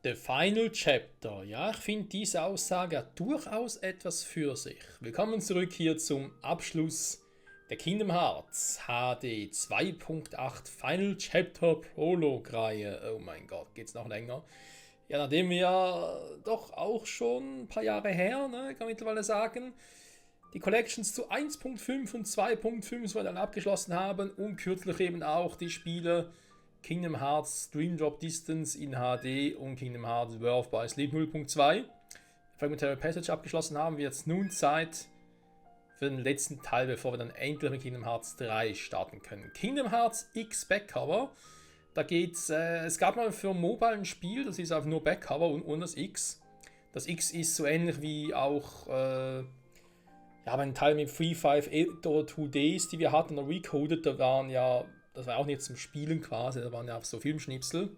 The Final Chapter. Ja, ich finde, diese Aussage hat durchaus etwas für sich. Willkommen zurück hier zum Abschluss der Kingdom Hearts HD 2.8 Final Chapter Prologue Reihe. Oh mein Gott, geht's noch länger? Ja, nachdem wir ja doch auch schon ein paar Jahre her, ne, kann man mittlerweile sagen, die Collections zu 1.5 und 2.5 so dann abgeschlossen haben und kürzlich eben auch die Spiele Kingdom Hearts Dream Drop Distance in HD und Kingdom Hearts Birth by Sleep 0.2 Fragmentary Passage abgeschlossen haben, wird es nun Zeit für den letzten Teil, bevor wir dann endlich mit Kingdom Hearts 3 starten können. Kingdom Hearts X Backcover, da geht's, es gab mal für Mobile ein Spiel, das ist einfach nur Backcover und das X. Das X ist so ähnlich wie auch ja, aber ein Teil mit 3, 5, 8 oder 2 Days, die wir hatten, noch recoded, da waren ja, das war auch nicht zum Spielen quasi, da waren ja auch so Filmschnipsel,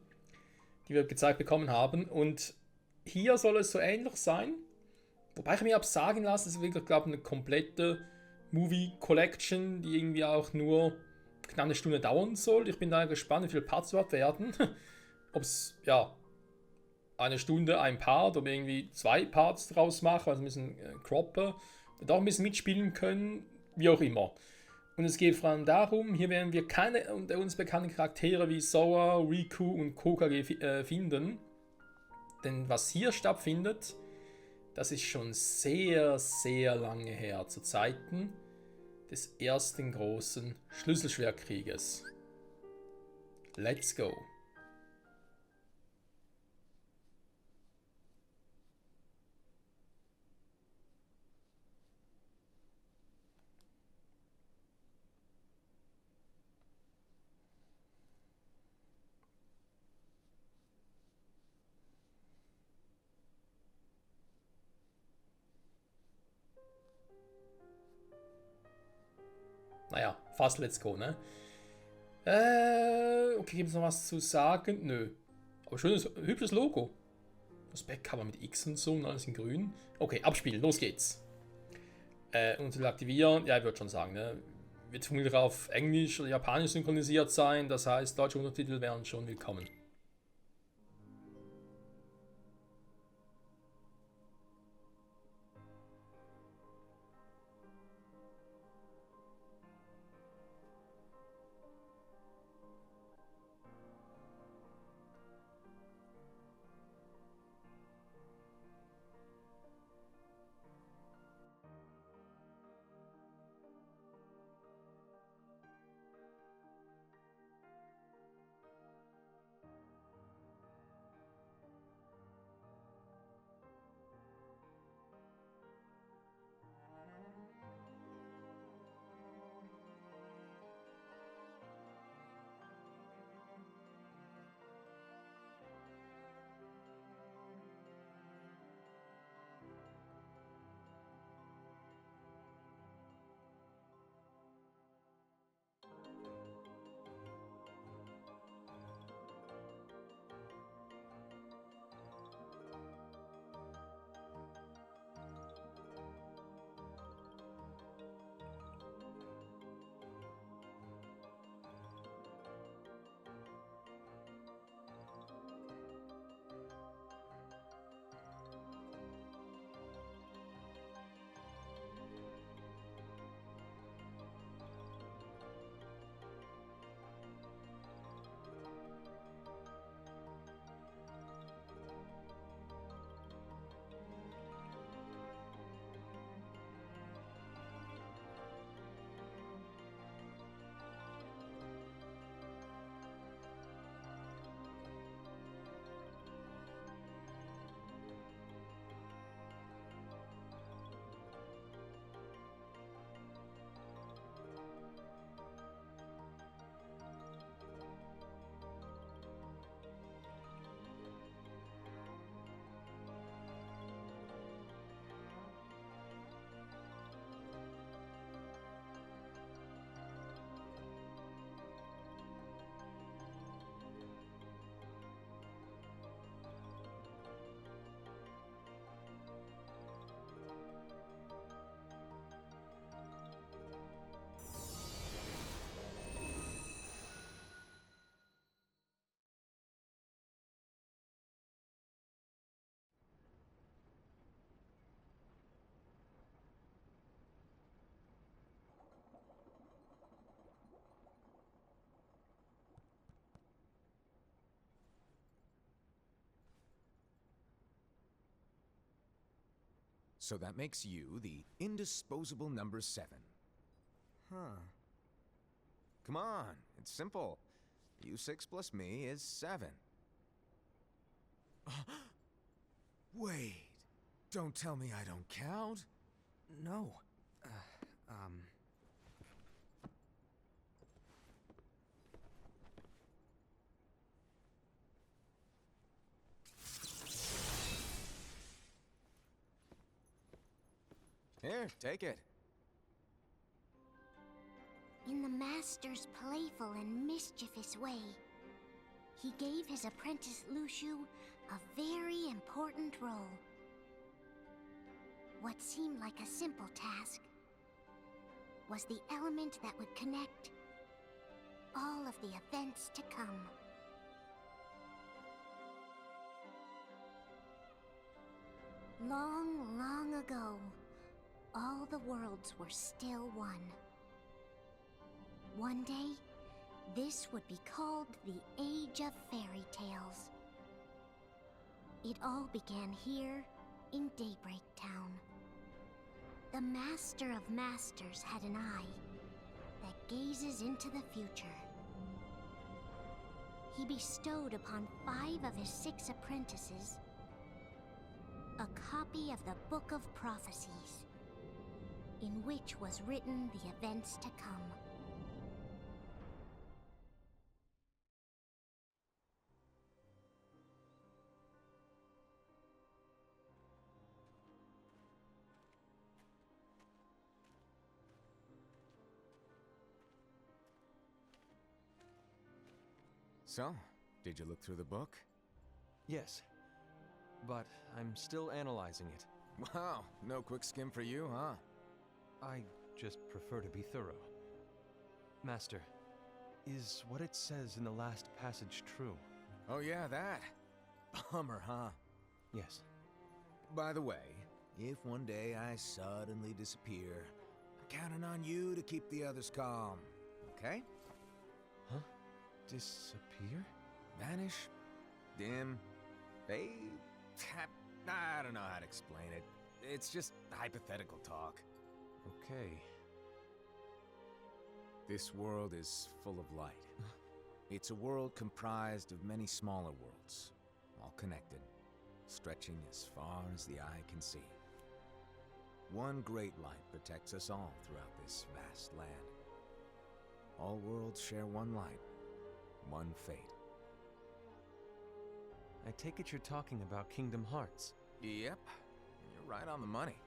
die wir gezeigt bekommen haben. Und hier soll es so ähnlich sein. Wobei ich mir habe sagen lassen, es ist wirklich, glaube ich, eine komplette Movie Collection, die irgendwie auch nur knapp eine Stunde dauern soll. Ich bin da gespannt, wie viele Parts überhaupt werden. Ob es, ja, eine Stunde ein Part oder irgendwie zwei Parts draus machen, also ein bisschen croppen, doch ein bisschen mitspielen können, wie auch immer. Und es geht vor allem darum, hier werden wir keine der uns bekannten Charaktere wie Sora, Riku und Kokage finden. Denn was hier stattfindet, das ist schon sehr, sehr lange her, zu Zeiten des ersten großen Schlüsselschwertkrieges. Let's go! Naja, fast let's go, ne? Okay, gibt es noch was zu sagen? Nö. Aber schönes, hübsches Logo. Das Backcover mit X und so und alles in grün. Okay, abspielen, los geht's. Untertitel aktivieren, ja, ich würde schon sagen, ne? Wird vermutlich auf Englisch oder Japanisch synchronisiert sein, das heißt, deutsche Untertitel wären schon willkommen. So that makes you the indisposable number 7. Huh. Come on, it's simple. You 6 plus me is 7. Wait, don't tell me I don't count. No. Here, take it. In the Master's playful and mischievous way, he gave his apprentice Luciu a very important role. What seemed like a simple task was the element that would connect all of the events to come. Long, long ago, all the worlds were still one. One day, this would be called the Age of Fairy Tales. It all began here in Daybreak Town. The Master of Masters had an eye that gazes into the future. He bestowed upon 5 of his 6 apprentices a copy of the Book of Prophecies, in which was written the events to come. So, did you look through the book? Yes. But I'm still analyzing it. Wow, no quick skim for you, huh? I just prefer to be thorough. Master, is what it says in the last passage true? Oh yeah, that. Bummer, huh? Yes. By the way, if one day I suddenly disappear, I'm counting on you to keep the others calm, okay? Huh? Disappear? Vanish, dim, fade. I don't know how to explain it. It's just hypothetical talk. Okay. This world is full of light. It's a world comprised of many smaller worlds, all connected, stretching as far as the eye can see. One great light protects us all throughout this vast land. All worlds share one light, one fate. I take it you're talking about Kingdom Hearts. Yep, you're right on the money.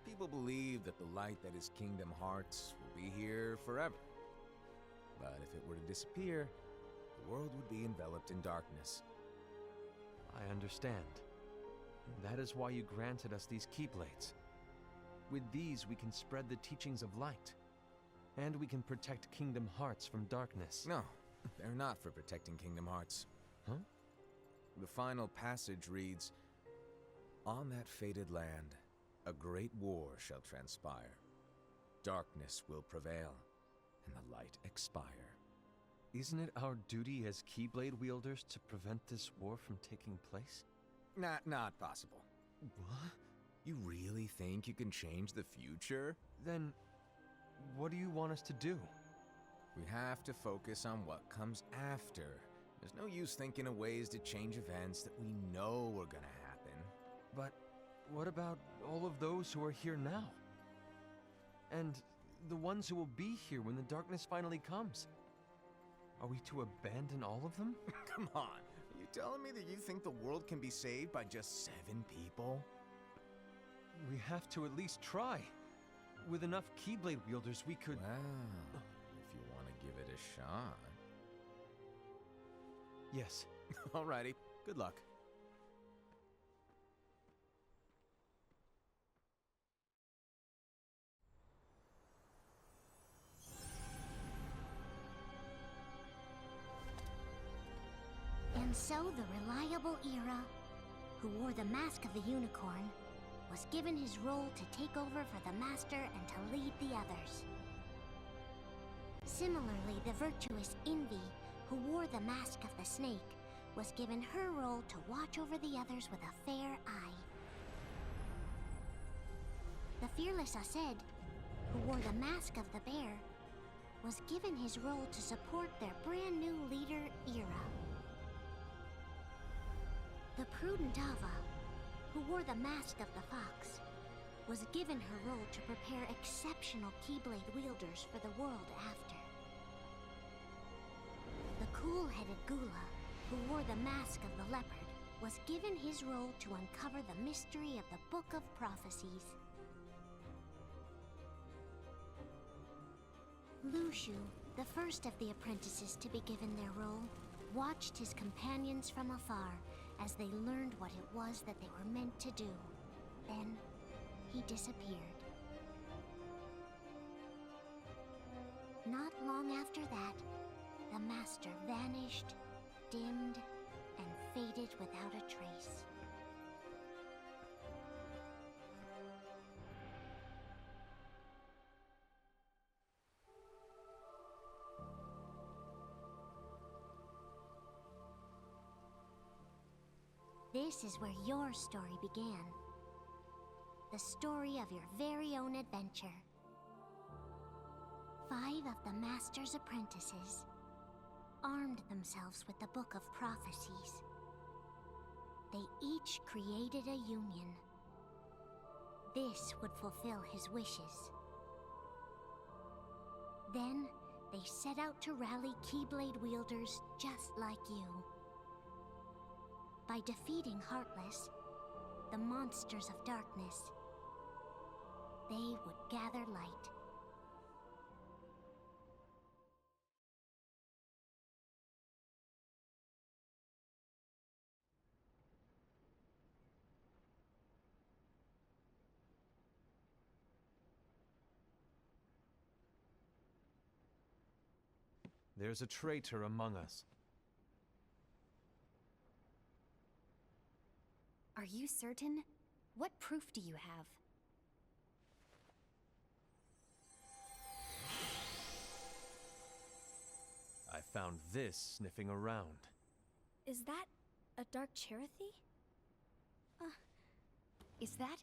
People believe that the light that is Kingdom Hearts will be here forever. But if it were to disappear, the world would be enveloped in darkness. I understand. That is why you granted us these Keyblades. With these, we can spread the teachings of light. And we can protect Kingdom Hearts from darkness. No, they're not for protecting Kingdom Hearts. Huh? The final passage reads, "On that fated land, a great war shall transpire. Darkness will prevail, and the light expire." Isn't it our duty as Keyblade wielders to prevent this war from taking place? Not possible. What? You really think you can change the future? Then, what do you want us to do? We have to focus on what comes after. There's no use thinking of ways to change events that we know are gonna happen. But what about all of those who are here now? And the ones who will be here when the darkness finally comes? Are we to abandon all of them? Come on, are you telling me that you think the world can be saved by just 7 people? We have to at least try. With enough Keyblade wielders, we could... Well, if you want to give it a shot. Yes. Alrighty, good luck. And so the reliable Era, who wore the mask of the unicorn, was given his role to take over for the Master and to lead the others. Similarly, the virtuous Envy, who wore the mask of the snake, was given her role to watch over the others with a fair eye. The fearless Ased, who wore the mask of the bear, was given his role to support their brand new leader, Ira. The prudent Ava, who wore the mask of the fox, was given her role to prepare exceptional Keyblade wielders for the world after. The cool-headed Gula, who wore the mask of the leopard, was given his role to uncover the mystery of the Book of Prophecies. Lushu, the first of the apprentices to be given their role, watched his companions from afar as they learned what it was that they were meant to do. Then, he disappeared. Not long after that, the master vanished, dimmed, and faded without a trace. This is where your story began. The story of your very own adventure. 5 of the Master's apprentices armed themselves with the Book of Prophecies. They each created a union. This would fulfill his wishes. Then, they set out to rally Keyblade wielders just like you. By defeating Heartless, the monsters of darkness, they would gather light. There's a traitor among us. Are you certain? What proof do you have? I found this sniffing around. Is that a dark Cherothy? Is that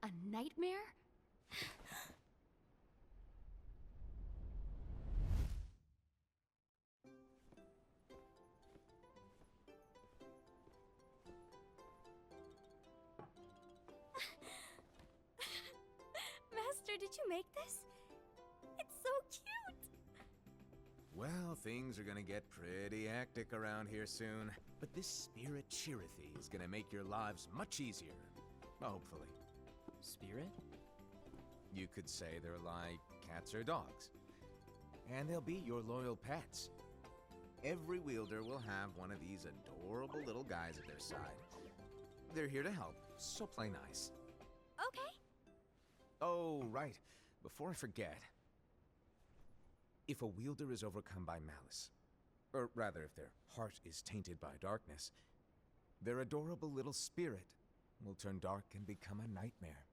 a nightmare? Master, did you make this? It's so cute! Well, things are gonna get pretty hectic around here soon. But this spirit Cherothy is gonna make your lives much easier. Hopefully. Spirit? You could say they're like cats or dogs. And they'll be your loyal pets. Every wielder will have one of these adorable little guys at their side. They're here to help, so play nice. Okay. Oh, right. Before I forget. If a wielder is overcome by malice, or rather if their heart is tainted by darkness, their adorable little spirit will turn dark and become a nightmare.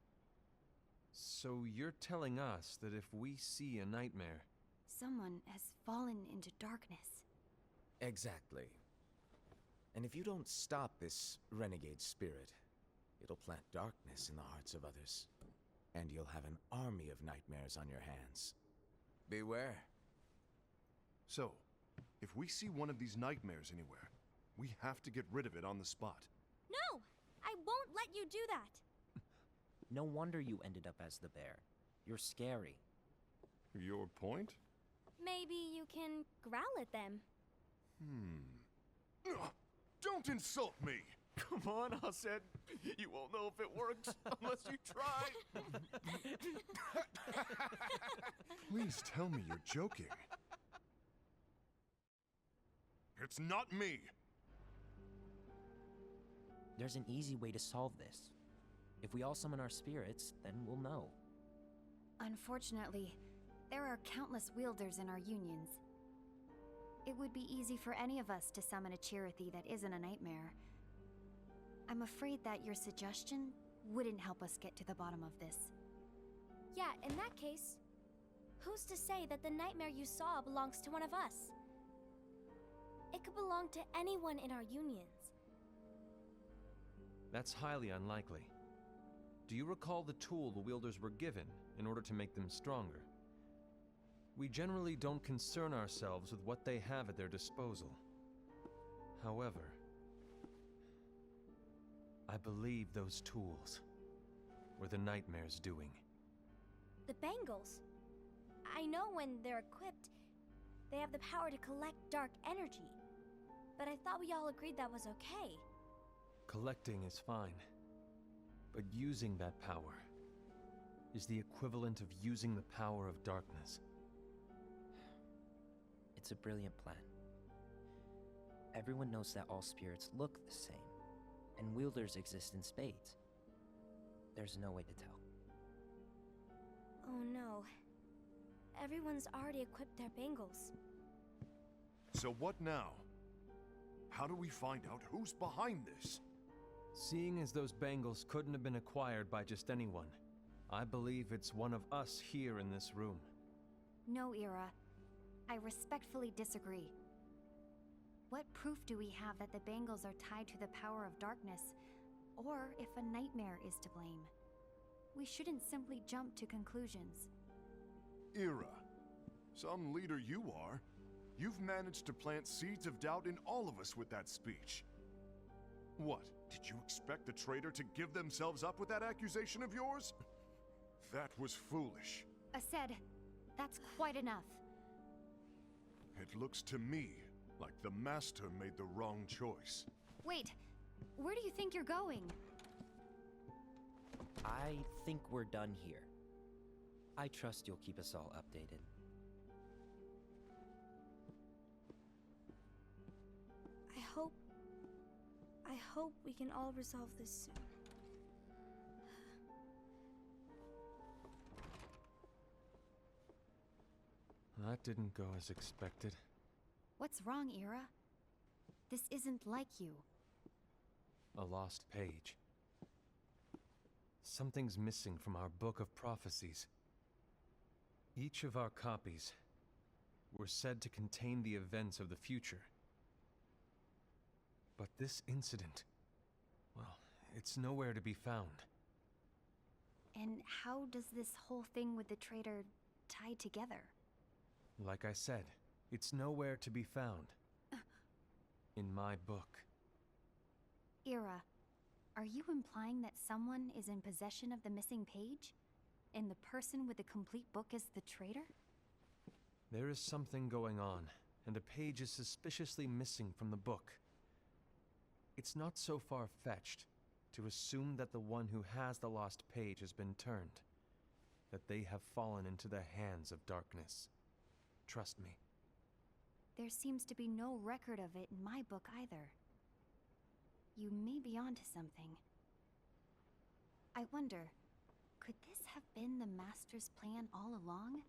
So you're telling us that if we see a nightmare... Someone has fallen into darkness. Exactly. And if you don't stop this renegade spirit, it'll plant darkness in the hearts of others. And you'll have an army of nightmares on your hands. Beware. So, if we see one of these nightmares anywhere, we have to get rid of it on the spot. No! I won't let you do that! No wonder you ended up as the bear. You're scary. Your point? Maybe you can growl at them. Don't insult me! Come on, Hased. You won't know if it works unless you try. Please tell me you're joking. It's not me! There's an easy way to solve this. If we all summon our spirits, then we'll know. Unfortunately, there are countless wielders in our unions. It would be easy for any of us to summon a Cherothy that isn't a nightmare. I'm afraid that your suggestion wouldn't help us get to the bottom of this. Yeah, in that case, who's to say that the nightmare you saw belongs to one of us? It could belong to anyone in our unions. That's highly unlikely. Do you recall the tool the wielders were given in order to make them stronger? We generally don't concern ourselves with what they have at their disposal. However, I believe those tools were the Nightmare's doing. The bangles. I know when they're equipped, they have the power to collect dark energy. But I thought we all agreed that was okay. Collecting is fine, but using that power is the equivalent of using the power of darkness. It's a brilliant plan. Everyone knows that all spirits look the same, and wielders exist in spades. There's no way to tell. Oh no. Everyone's already equipped their bangles. So what now? How do we find out who's behind this? Seeing as those bangles couldn't have been acquired by just anyone, I believe it's one of us here in this room. No, Ira. I respectfully disagree. What proof do we have that the bangles are tied to the power of darkness, or if a nightmare is to blame? We shouldn't simply jump to conclusions. Ira, some leader you are. You've managed to plant seeds of doubt in all of us with that speech. What, did you expect the traitor to give themselves up with that accusation of yours? That was foolish. Aced, that's quite enough. It looks to me like the Master made the wrong choice. Wait, where do you think you're going? I think we're done here. I trust you'll keep us all updated. I hope we can all resolve this soon. That didn't go as expected. What's wrong, Ira? This isn't like you. A lost page. Something's missing from our book of prophecies. Each of our copies were said to contain the events of the future. But this incident, well, it's nowhere to be found. And how does this whole thing with the traitor tie together? Like I said, it's nowhere to be found. In my book. Ira, are you implying that someone is in possession of the missing page? And the person with the complete book is the traitor? There is something going on, and a page is suspiciously missing from the book. It's not so far-fetched to assume that the one who has the lost page has been turned, that they have fallen into the hands of darkness. Trust me. There seems to be no record of it in my book either. You may be onto something. I wonder, could this have been the Master's plan all along?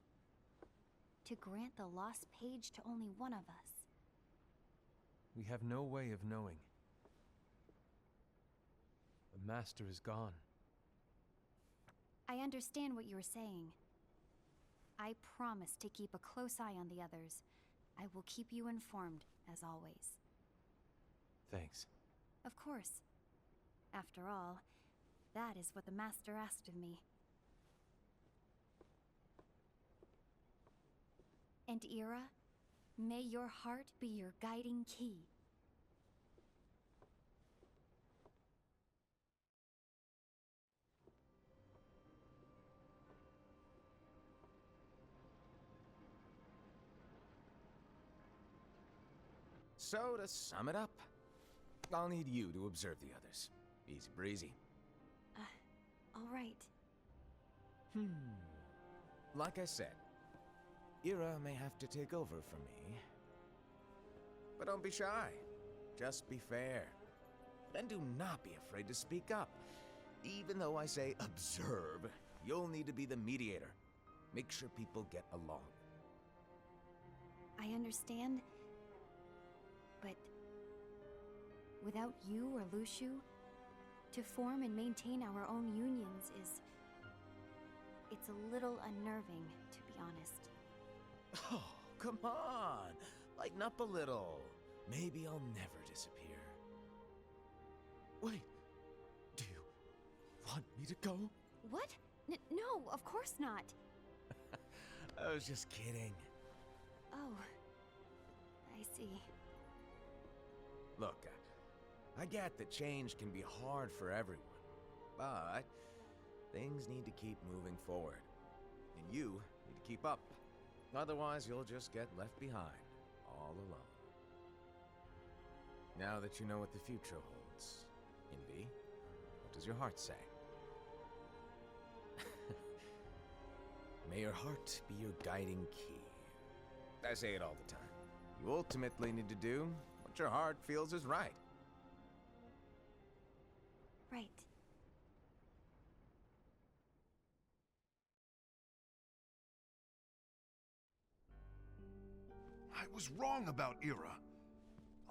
To grant the lost page to only one of us? We have no way of knowing. The Master is gone. I understand what you're saying. I promise to keep a close eye on the others. I will keep you informed, as always. Thanks. Of course. After all, that is what the Master asked of me. And Ira, may your heart be your guiding key. So, to sum it up, I'll need you to observe the others. Easy breezy. All right. Like I said, Ira may have to take over for me. But don't be shy. Just be fair. And do not be afraid to speak up. Even though I say observe, you'll need to be the mediator. Make sure people get along. I understand. But without you or Luciu, to form and maintain our own unions is... it's a little unnerving, to be honest. Oh, come on! Lighten up a little. Maybe I'll never disappear. Wait, do you want me to go? What? No, of course not. I was just kidding. Oh, I see. Look, I get that change can be hard for everyone, but things need to keep moving forward. And you need to keep up. Otherwise, you'll just get left behind, all alone. Now that you know what the future holds, Envy, what does your heart say? May your heart be your guiding key. I say it all the time. You ultimately need to do what your heart feels is right. Right. I was wrong about Ira.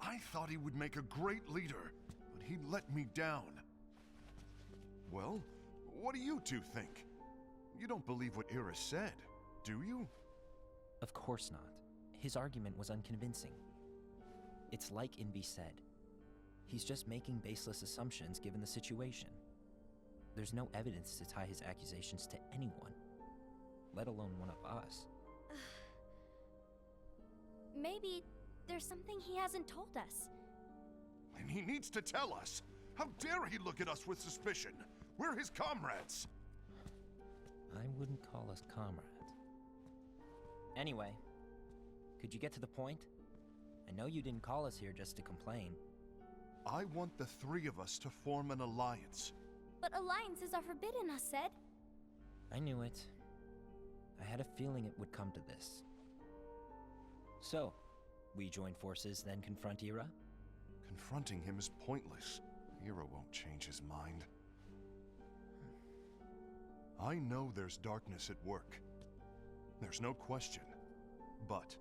I thought he would make a great leader, but he let me down. Well, what do you two think? You don't believe what Ira said, do you? Of course not. His argument was unconvincing. It's like Envy said. He's just making baseless assumptions given the situation. There's no evidence to tie his accusations to anyone, let alone one of us. Maybe there's something he hasn't told us. And he needs to tell us. How dare he look at us with suspicion? We're his comrades. I wouldn't call us comrades. Anyway, could you get to the point? I know you didn't call us here just to complain. I want the three of us to form an alliance. But alliances are forbidden, us said. I knew it. I had a feeling it would come to this. So, we join forces, then confront Ira? Confronting him is pointless. Ira won't change his mind. I know there's darkness at work. There's no question. But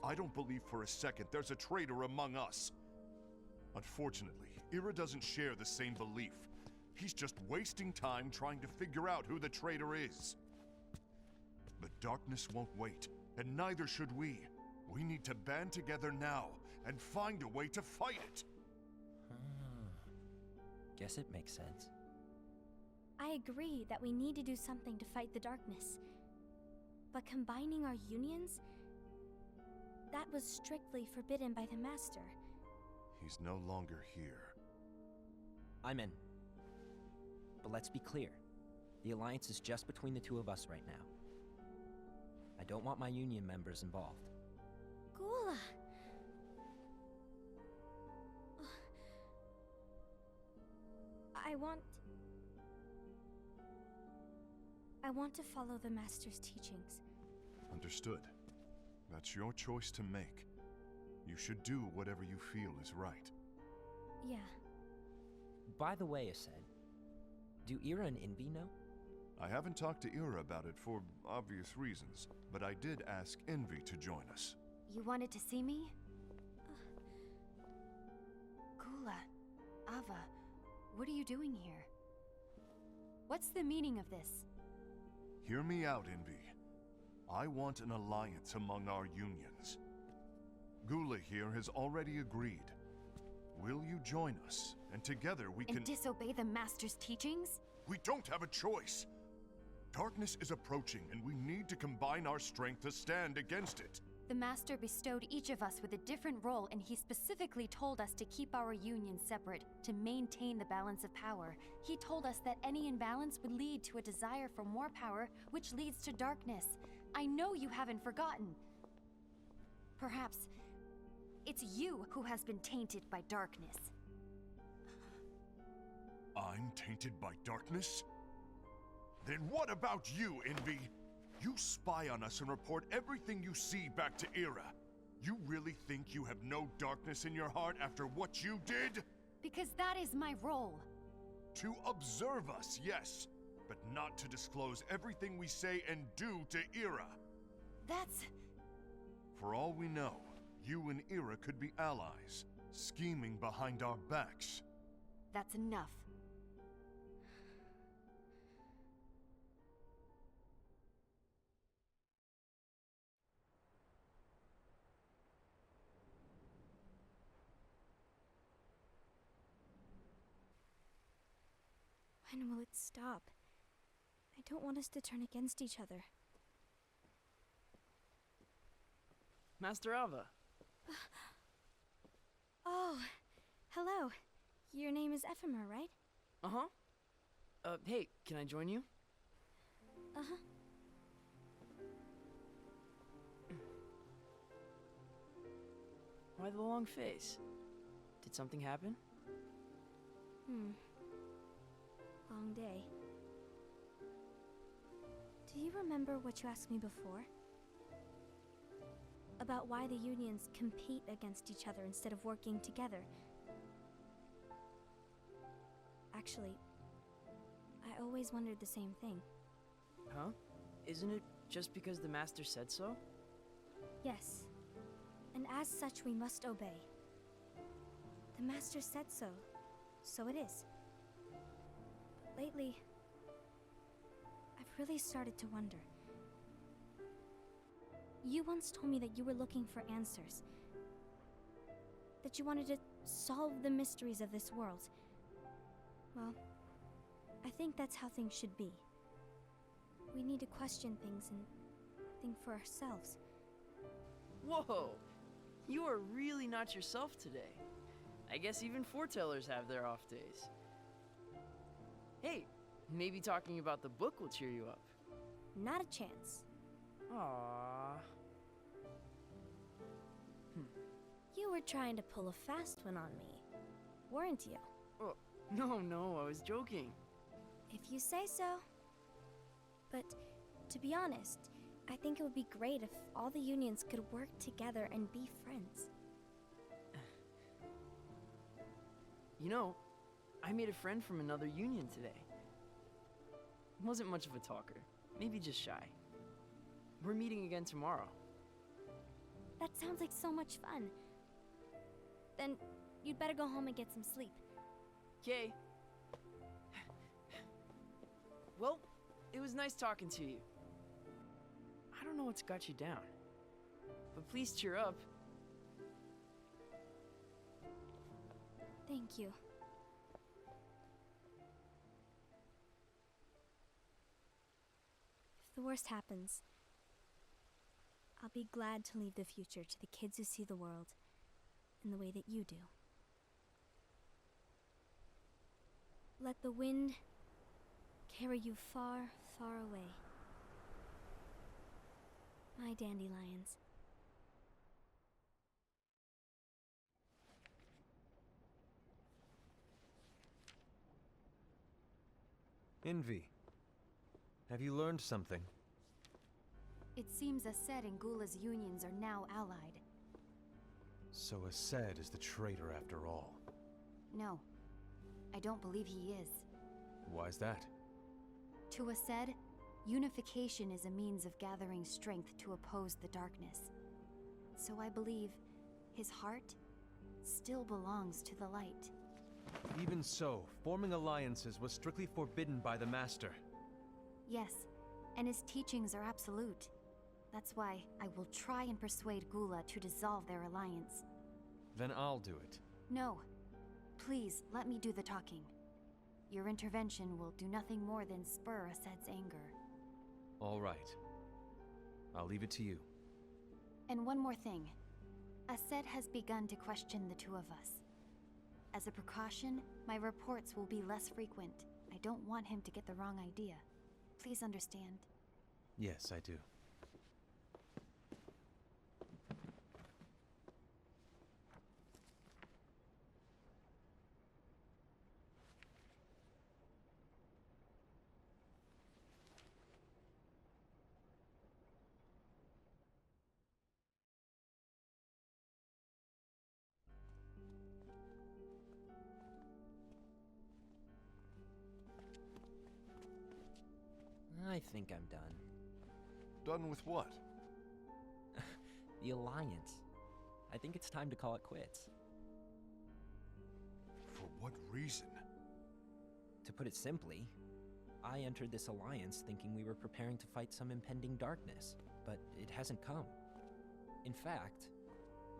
I don't believe for a second there's a traitor among us. Unfortunately, Ira doesn't share the same belief. He's just wasting time trying to figure out who the traitor is. The darkness won't wait, and neither should we. We need to band together now and find a way to fight it. Guess it makes sense. I agree that we need to do something to fight the darkness. But combining our unions? That was strictly forbidden by the Master. He's no longer here. I'm in. But let's be clear. The alliance is just between the two of us right now. I don't want my union members involved. Gula! I want to follow the Master's teachings. Understood. That's your choice to make. You should do whatever you feel is right. Yeah. By the way, Ased, do Ira and Envy know? I haven't talked to Ira about it for obvious reasons, but I did ask Envy to join us. You wanted to see me? Gula, Ava, what are you doing here? What's the meaning of this? Hear me out, Envy. I want an alliance among our unions. Gula here has already agreed. Will you join us? And together we can— And disobey the Master's teachings? We don't have a choice. Darkness is approaching, and we need to combine our strength to stand against it. The Master bestowed each of us with a different role, and he specifically told us to keep our unions separate, to maintain the balance of power. He told us that any imbalance would lead to a desire for more power, which leads to darkness. I know you haven't forgotten. Perhaps it's you who has been tainted by darkness. I'm tainted by darkness? Then what about you, Envy? You spy on us and report everything you see back to Ira. You really think you have no darkness in your heart after what you did? Because that is my role. To observe us, yes, but not to disclose everything we say and do to Ira. That's... For all we know, you and Ira could be allies, scheming behind our backs. That's enough. When will it stop? I don't want us to turn against each other. Master Alva. Oh, hello. Your name is Ephemer, right? Uh-huh. Hey, can I join you? Uh-huh. Why the long face? Did something happen? Long day. Do you remember what you asked me before? About why the unions compete against each other instead of working together. Actually, I always wondered the same thing. Huh? Isn't it just because the Master said so? Yes. And as such, we must obey. The Master said so, so it is. But lately, I've really started to wonder. You once told me that you were looking for answers. That you wanted to solve the mysteries of this world. Well, I think that's how things should be. We need to question things and think for ourselves. Whoa! You are really not yourself today. I guess even foretellers have their off days. Hey, maybe talking about the book will cheer you up. Not a chance. Aww. You were trying to pull a fast one on me, weren't you? Oh, no, I was joking. If you say so. But, to be honest, I think it would be great if all the unions could work together and be friends. You know, I made a friend from another union today. Wasn't much of a talker, maybe just shy. We're meeting again tomorrow. That sounds like so much fun. Then, you'd better go home and get some sleep. Okay. Well, it was nice talking to you. I don't know what's got you down, but please cheer up. Thank you. If the worst happens, I'll be glad to leave the future to the kids who see the world in the way that you do. Let the wind carry you far, far away. My dandelions. Envy. Have you learned something? It seems Ased and Gula's unions are now allied. So Ased is the traitor after all. No, I don't believe he is. Why's that? To Ased, unification is a means of gathering strength to oppose the darkness. So I believe his heart still belongs to the light. Even so, forming alliances was strictly forbidden by the Master. Yes, and his teachings are absolute. That's why I will try and persuade Gula to dissolve their alliance. Then I'll do it. No. Please, let me do the talking. Your intervention will do nothing more than spur Ased's anger. All right. I'll leave it to you. And one more thing. Ased has begun to question the two of us. As a precaution, my reports will be less frequent. I don't want him to get the wrong idea. Please understand. Yes, I do. I think I'm done. Done with what? The Alliance. I think it's time to call it quits. For what reason? To put it simply, I entered this alliance thinking we were preparing to fight some impending darkness, but it hasn't come. In fact,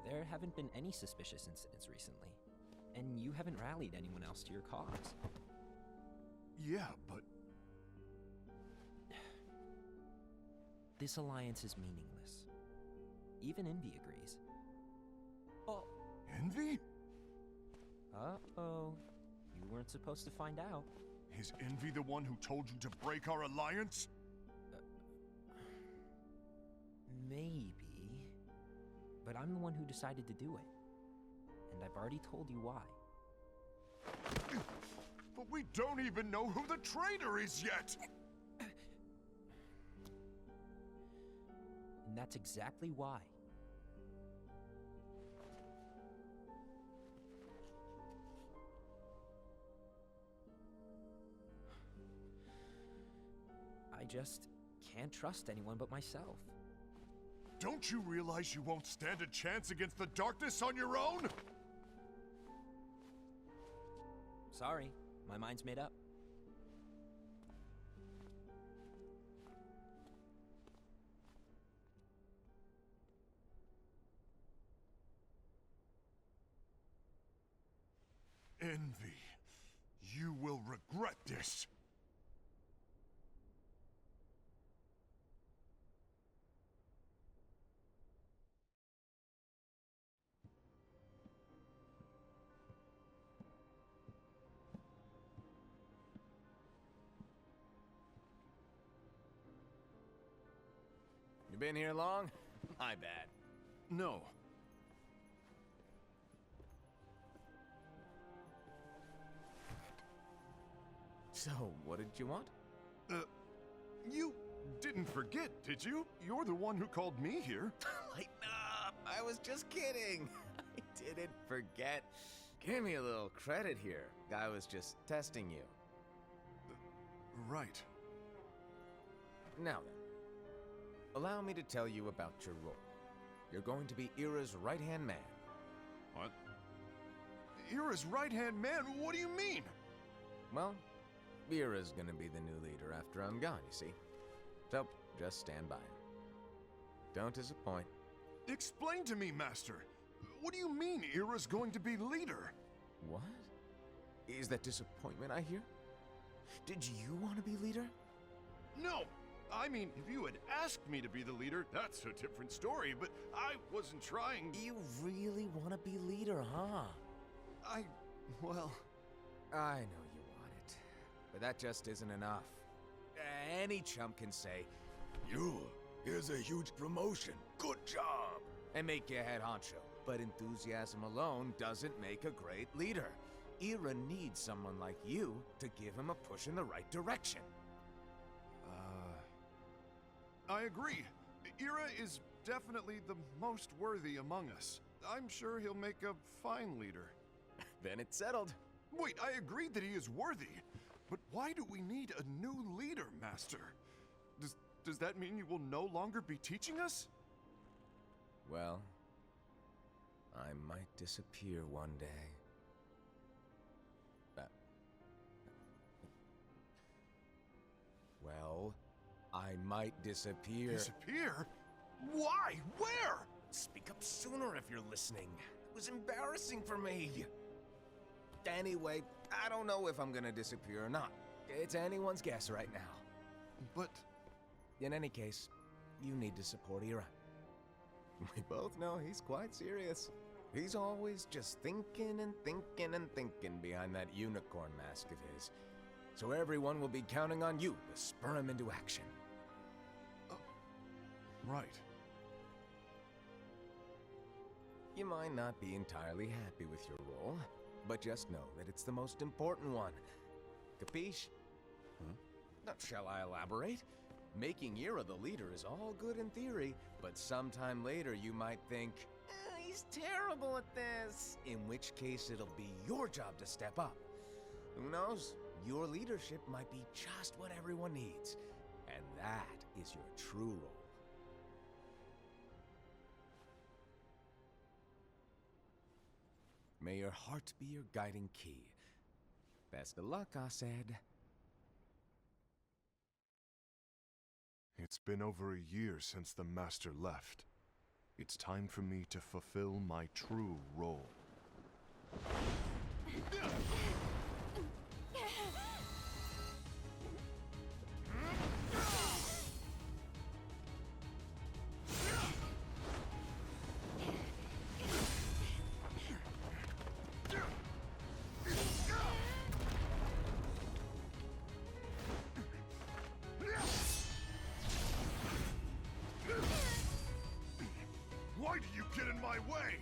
there haven't been any suspicious incidents recently, and you haven't rallied anyone else to your cause. Yeah, but This alliance is meaningless. Even Envy agrees. Oh. Envy? Uh-oh. You weren't supposed to find out. Is Envy the one who told you to break our alliance? Maybe. But I'm the one who decided to do it. And I've already told you why. But we don't even know who the traitor is yet! And that's exactly why. I just can't trust anyone but myself. Don't you realize you won't stand a chance against the darkness on your own? Sorry, my mind's made up. Envy, you will regret this. You been here long? My bad. No. So, what did you want? You didn't forget, did you? You're the one who called me here. Lighten up! I was just kidding. I didn't forget. Give me a little credit here. I was just testing you. Right. Now then, allow me to tell you about your role. You're going to be Ira's right-hand man. What? Ira's right-hand man? What do you mean? Well, Ira's gonna be the new leader after I'm gone, you see. So, just stand by. Don't disappoint. Explain to me, Master. What do you mean Ira's going to be leader? What? Is that disappointment I hear? Did you want to be leader? No! I mean, if you had asked me to be the leader, that's a different story, but I wasn't trying. You really want to be leader, huh? Well... I know you want it, but that just isn't enough. Any chump can say, here's a huge promotion, good job, and make you head honcho. But enthusiasm alone doesn't make a great leader. Ira needs someone like you to give him a push in the right direction. I agree. Ira is definitely the most worthy among us. I'm sure he'll make a fine leader. Then it's settled. Wait, I agreed that he is worthy. But why do we need a new leader, Master? Does that mean you will no longer be teaching us? Well, I might disappear one day. Well, I might disappear. Disappear? Why? Where? Speak up sooner if you're listening. It was embarrassing for me. Anyway, I don't know if I'm gonna disappear or not. It's anyone's guess right now. But... In any case, you need to support Ira. We both know he's quite serious. He's always just thinking and thinking and thinking behind that unicorn mask of his. So everyone will be counting on you to spur him into action. Right. You might not be entirely happy with your role, but just know that it's the most important one. Capiche? Now, shall I elaborate? Making Ira the leader is all good in theory, but sometime later you might think, he's terrible at this. In which case it'll be your job to step up. Who knows? Your leadership might be just what everyone needs. And that is your true role. May your heart be your guiding key. Best of luck, I said. It's been over a year since the Master left. It's time for me to fulfill my true role. Why do you get in my way?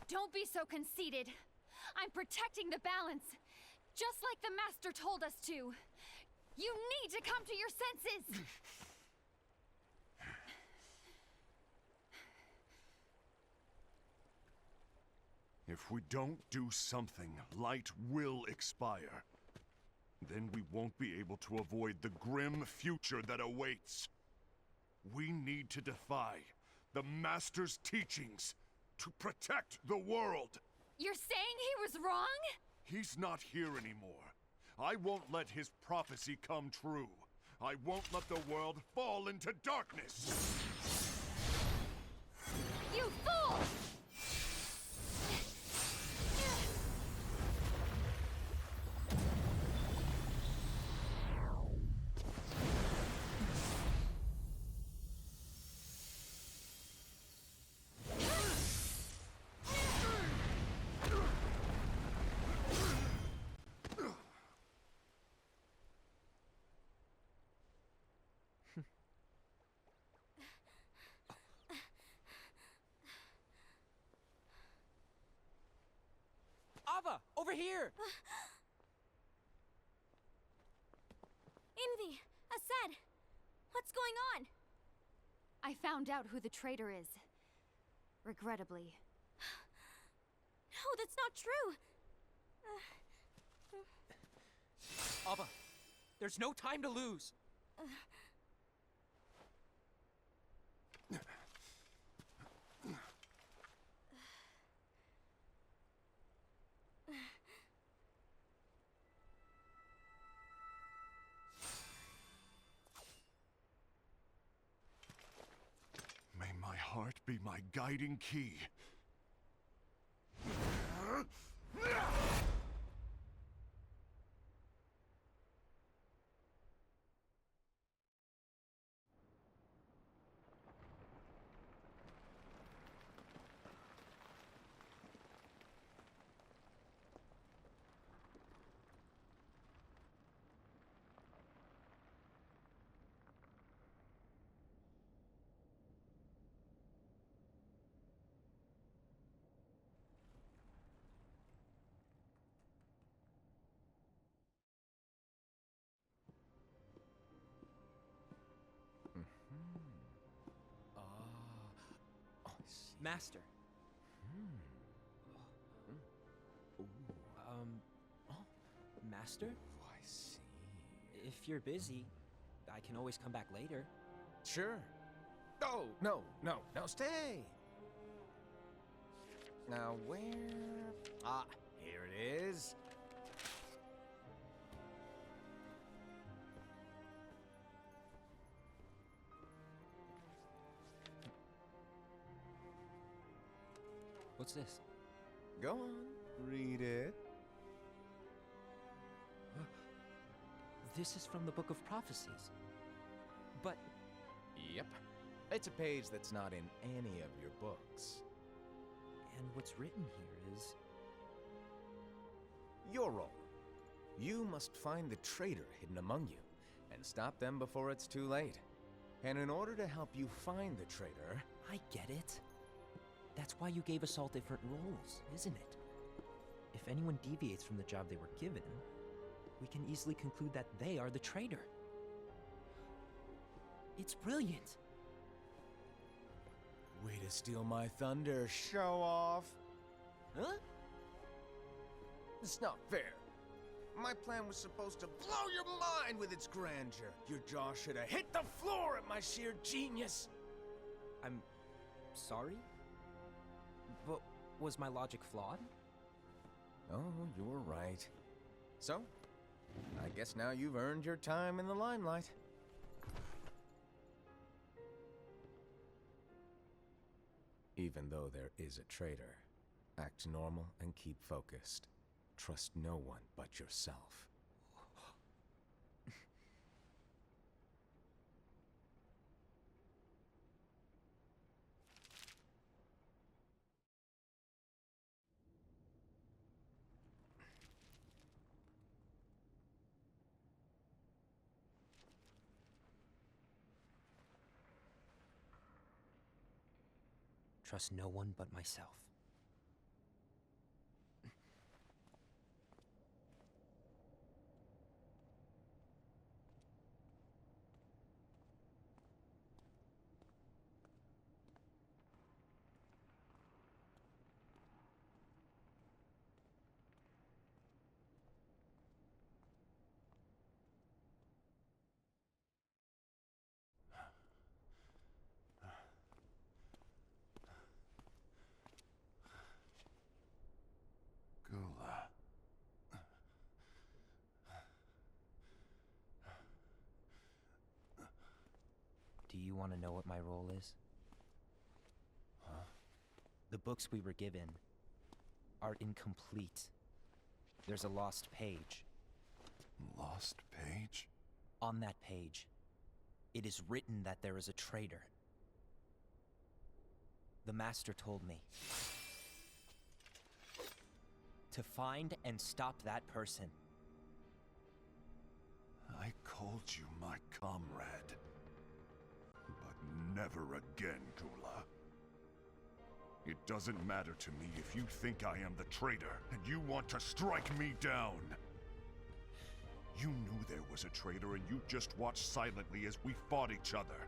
Don't be so conceited. I'm protecting the balance, just like the Master told us to. You need to come to your senses! If we don't do something, light will expire. Then we won't be able to avoid the grim future that awaits. We need to defy the Master's teachings to protect the world. You're saying he was wrong? He's not here anymore. I won't let his prophecy come true. I won't let the world fall into darkness. You fool! Ava, over here! Envy! Assad! What's going on? I found out who the traitor is. Regrettably. No, that's not true! Ava, there's no time to lose. May my heart be my guiding key. Master. Master? I see. If you're busy, I can always come back later. Sure. Oh, no, stay! Now where... Ah, here it is. What's this? Go on, read it. This is from the Book of Prophecies. But Yep. It's a page that's not in any of your books. and what's written here is Your role. You must find the traitor hidden among you, and stop them before it's too late. And in order to help you find the traitor... I get it. That's why you gave us all different roles, isn't it? If anyone deviates from the job they were given, we can easily conclude that they are the traitor. It's brilliant. Way to steal my thunder, show off! Huh? It's not fair. My plan was supposed to blow your mind with its grandeur. Your jaw should have hit the floor at my sheer genius. I'm sorry? But was my logic flawed? Oh, you're right. So, I guess now you've earned your time in the limelight. Even though there is a traitor, act normal and keep focused. Trust no one but yourself. trust no one but myself. Gula. Do you want to know what my role is? Huh? The books we were given are incomplete. There's a lost page. Lost page? On that page, it is written that there is a traitor. The Master told me to find and stop that person. I called you my comrade. But never again, Gula. It doesn't matter to me if you think I am the traitor, and you want to strike me down. You knew there was a traitor, and you just watched silently as we fought each other.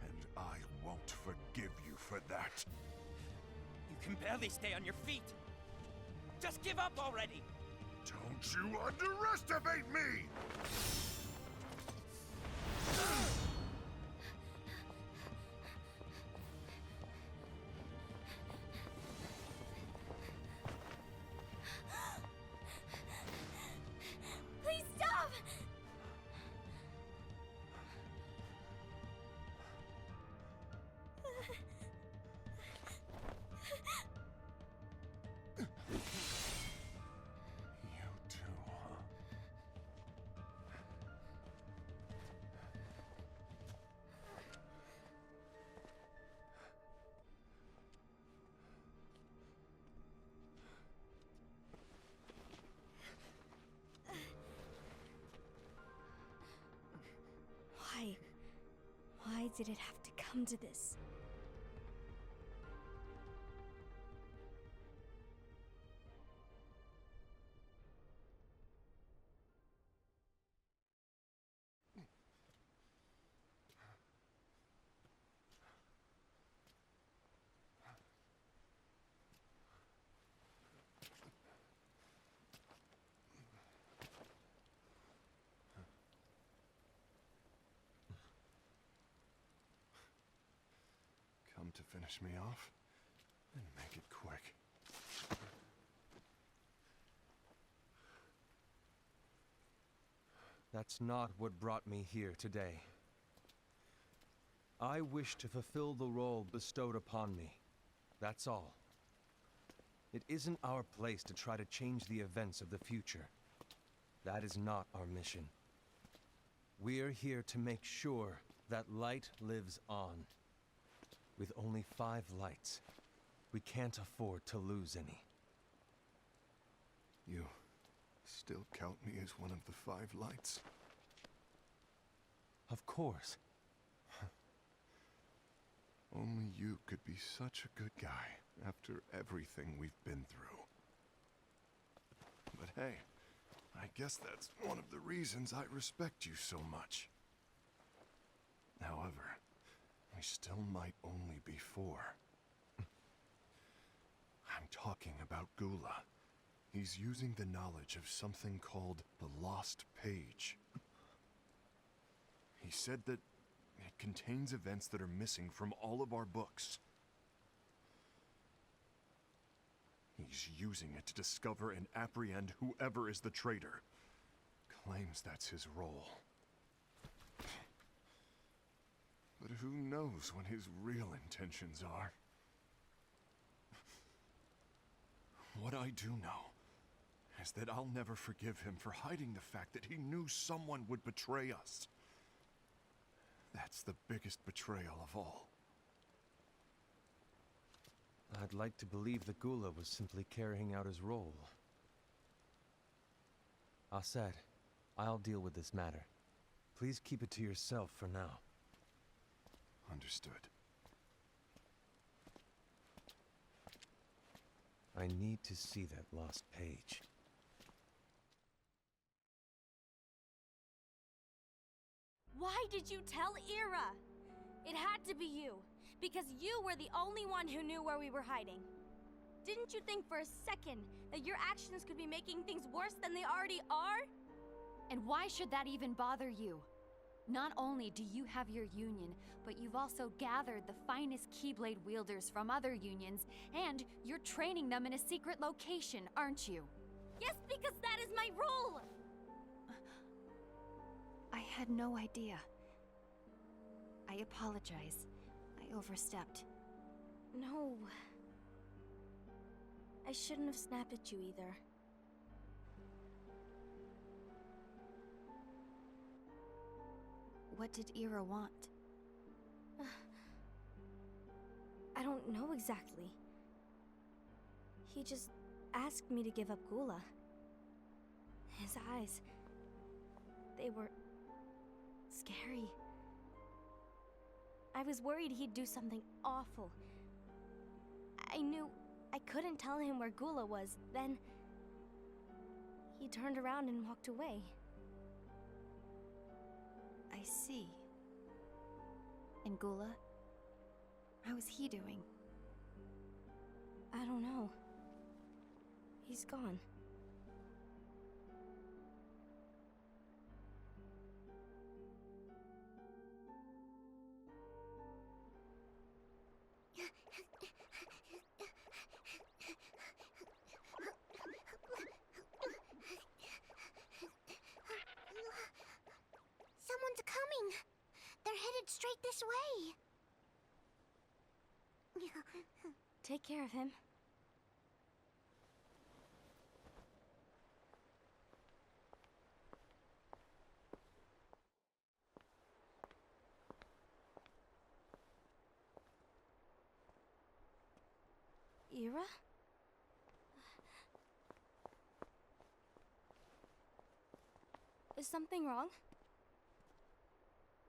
And I won't forgive you for that. You can barely stay on your feet. Just give up already! Don't you underestimate me! Please stop! You too, huh? Why? Why did it have to come to this? Come to finish me off? Then make it quick. That's not what brought me here today. I wish to fulfill the role bestowed upon me. That's all. It isn't our place to try to change the events of the future. That is not our mission. We're here to make sure that light lives on. With only 5 lights, we can't afford to lose any. You still count me as one of the 5 lights? Of course. Only you could be such a good guy after everything we've been through. But hey, I guess that's one of the reasons I respect you so much. However, we still might only be 4. I'm talking about Gula. He's using the knowledge of something called the Lost Page. He said that it contains events that are missing from all of our books. He's using it to discover and apprehend whoever is the traitor. Claims that's his role. But who knows what his real intentions are? What I do know is that I'll never forgive him for hiding the fact that he knew someone would betray us. That's the biggest betrayal of all. I'd like to believe that Gula was simply carrying out his role. Aset, I'll deal with this matter. Please keep it to yourself for now. Understood. I need to see that lost page. Why did you tell Ira? It had to be you, because you were the only one who knew where we were hiding. Didn't you think for a second that your actions could be making things worse than they already are? And why should that even bother you? Not only do you have your union, but you've also gathered the finest Keyblade wielders from other unions, and you're training them in a secret location, aren't you? Yes, because that is my role! I had no idea. I apologize. I overstepped. No. I shouldn't have snapped at you either. What did Ira want? I don't know exactly. He just asked me to give up Gula. His eyes, they were scary. I was worried he'd do something awful. I knew I couldn't tell him where Gula was. Then he turned around and walked away. I see. And Gula? How is he doing? I don't know. He's gone. Someone's coming. They're headed straight this way. Take care of him. Ira? Is something wrong?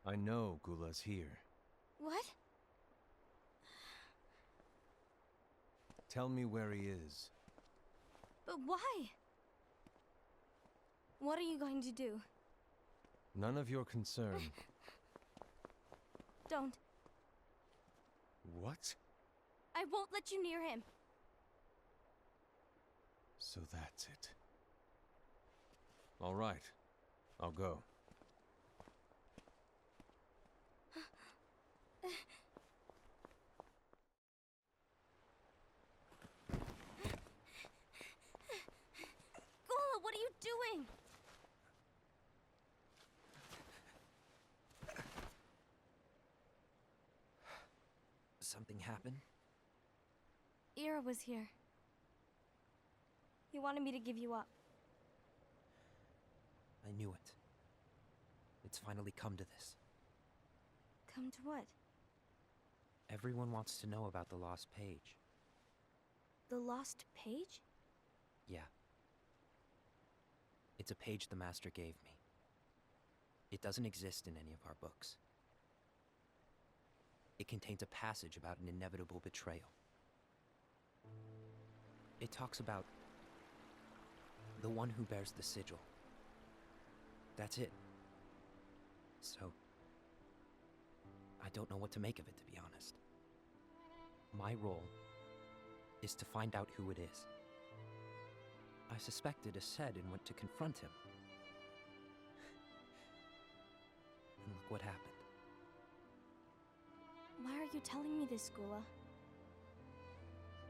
I know Gula's here. What? Tell me where he is. But why? What are you going to do? None of your concern. Don't. What? I won't let you near him. So that's it. All right. I'll go. Gula, what are you doing? Something happened? Ira was here. He wanted me to give you up. I knew it. It's finally come to this. Come to what? Everyone wants to know about the lost page. The lost page? Yeah. It's a page the Master gave me. It doesn't exist in any of our books. It contains a passage about an inevitable betrayal. It talks about the one who bears the sigil. That's it. So, I don't know what to make of it, to be honest. My role is to find out who it is. I suspected Ased and went to confront him. And look what happened. Why are you telling me this, Gula?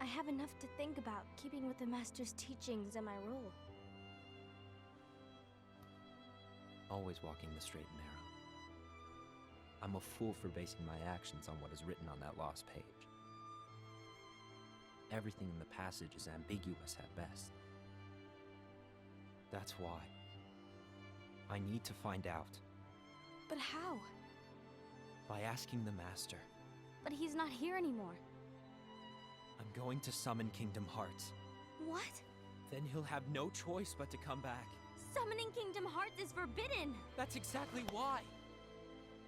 I have enough to think about, keeping with the Master's teachings and my role. Always walking the straight and narrow. I'm a fool for basing my actions on what is written on that lost page. Everything in the passage is ambiguous at best. That's why I need to find out. But how? By asking the Master. But he's not here anymore. I'm going to summon Kingdom Hearts. What? Then he'll have no choice but to come back. Summoning Kingdom Hearts is forbidden! That's exactly why!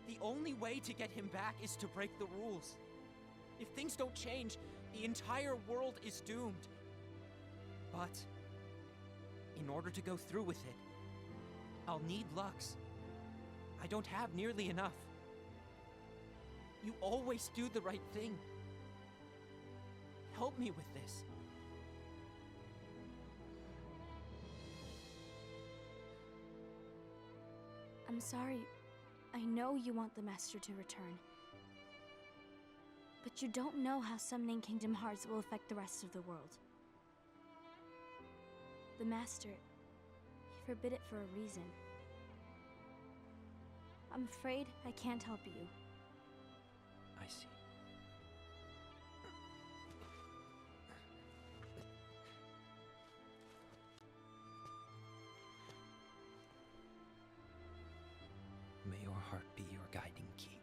The only way to get him back is to break the rules. If things don't change, the entire world is doomed. But in order to go through with it, I'll need Lux. I don't have nearly enough. You always do the right thing. Help me with this. I'm sorry. I know you want the Master to return. But you don't know how summoning Kingdom Hearts will affect the rest of the world. The Master, he forbid it for a reason. I'm afraid I can't help you. I see. May your heart be your guiding key.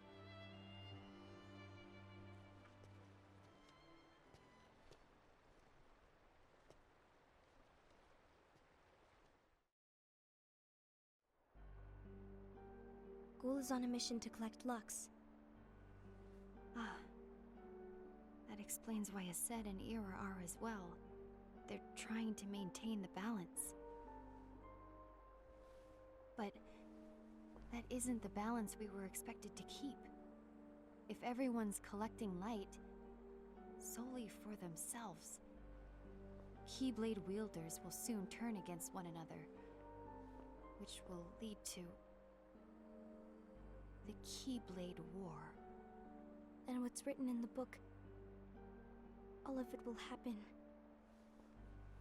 Ghoul is on a mission to collect Lux. Ah. That explains why Ased and Ira are as well. They're trying to maintain the balance. But that isn't the balance we were expected to keep. If everyone's collecting light solely for themselves, Keyblade wielders will soon turn against one another, which will lead to the Keyblade War. And what's written in the book, all of it will happen.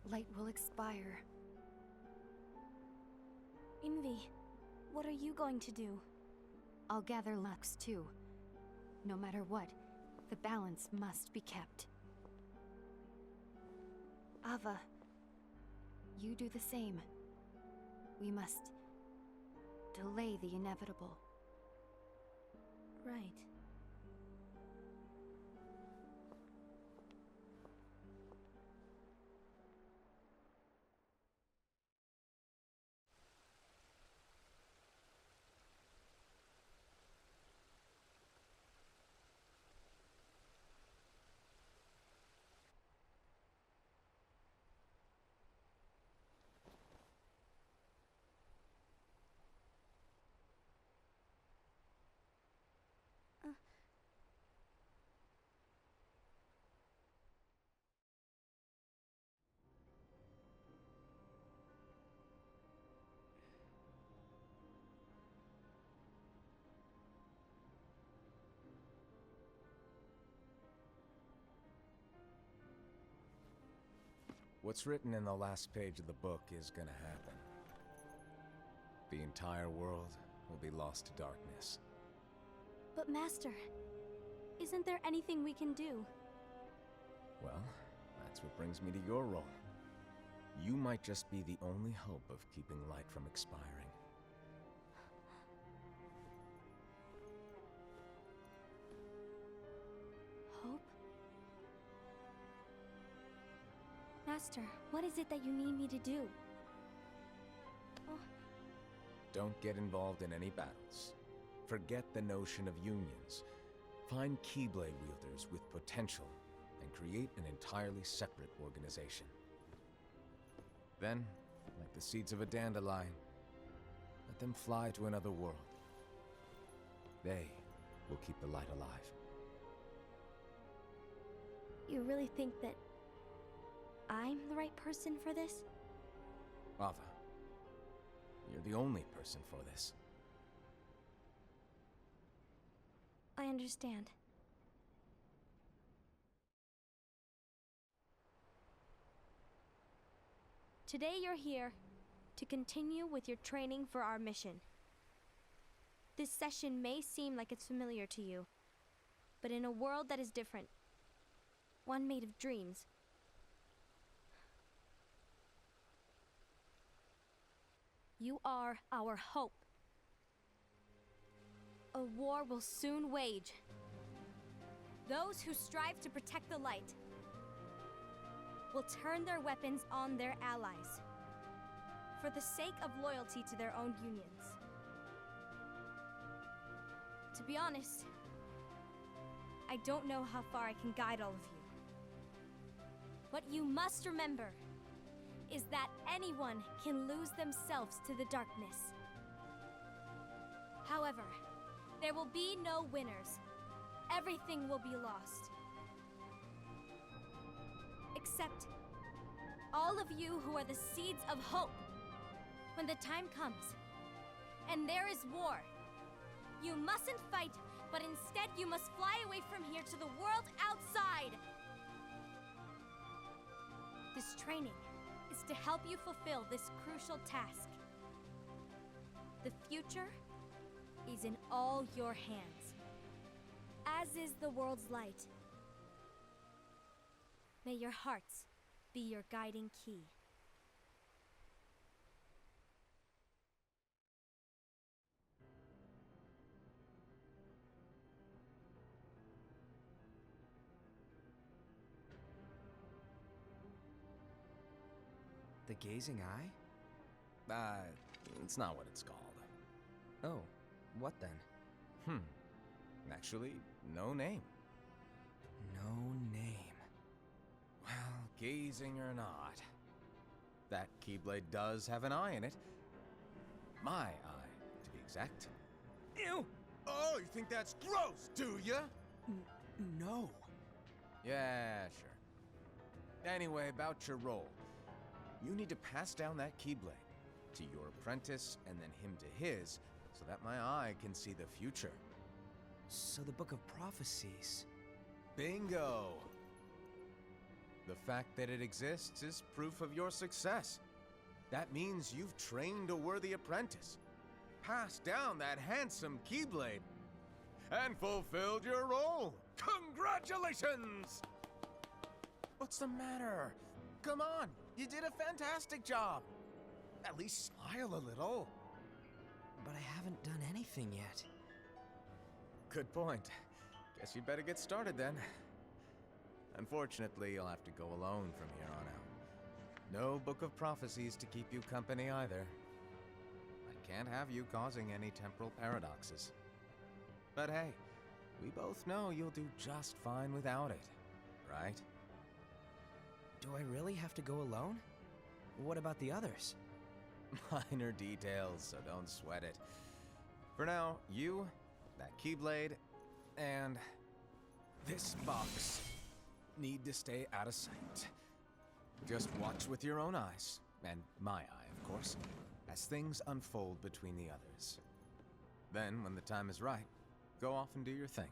Light will expire. Envy, what are you going to do? I'll gather Lux too. No matter what, the balance must be kept. Ava, you do the same. We must delay the inevitable. Right. What's written in the last page of the book is gonna happen. The entire world will be lost to darkness. But Master, isn't there anything we can do? Well, that's what brings me to your role. You might just be the only hope of keeping light from expiring. Hope? Master, what is it that you need me to do? Oh. Don't get involved in any battles. Forget the notion of unions. Find Keyblade wielders with potential and create an entirely separate organization. Then, like the seeds of a dandelion, let them fly to another world. They will keep the light alive. You really think that I'm the right person for this? Ava, you're the only person for this. I understand. Today you're here to continue with your training for our mission. This session may seem like it's familiar to you, but in a world that is different, one made of dreams, you are our hope. A war will soon wage. Those who strive to protect the light will turn their weapons on their allies for the sake of loyalty to their own unions. To be honest, I don't know how far I can guide all of you. What you must remember is that anyone can lose themselves to the darkness. However, there will be no winners. Everything will be lost. Except all of you who are the seeds of hope. When the time comes, and there is war, you mustn't fight, but instead you must fly away from here to the world outside. This training is to help you fulfill this crucial task. The future is in all your hands, as is the world's light. May your hearts be your guiding key. The gazing eye? It's not what it's called. Oh, what then? Actually, no name. No name. Well, gazing or not, that Keyblade does have an eye in it. My eye, to be exact. Ew! Oh, you think that's gross, do ya? No. Yeah, sure. Anyway, about your role. You need to pass down that Keyblade to your apprentice and then him to his, so that my eye can see the future. So the Book of Prophecies. Bingo! The fact that it exists is proof of your success. That means you've trained a worthy apprentice, passed down that handsome Keyblade, and fulfilled your role. Congratulations! What's the matter? Come on, you did a fantastic job. At least smile a little. But I haven't done anything yet. Good point. Guess you'd better get started then. Unfortunately, you'll have to go alone from here on out. No Book of Prophecies to keep you company either. I can't have you causing any temporal paradoxes. But hey, we both know you'll do just fine without it, right? Do I really have to go alone? What about the others? Minor details, so don't sweat it. For now, you, that Keyblade, and this box need to stay out of sight. Just watch with your own eyes, and my eye, of course, as things unfold between the others. Then, when the time is right, go off and do your thing.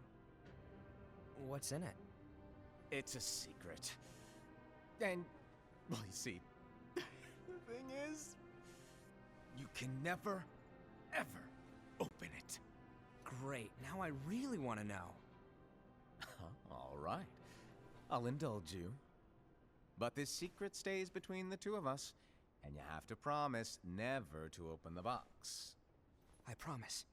What's in it? It's a secret. And, well, you see, the thing is, you can never, ever open it. Great, now I really want to know. All right, I'll indulge you. But this secret stays between the two of us, and you have to promise never to open the box. I promise.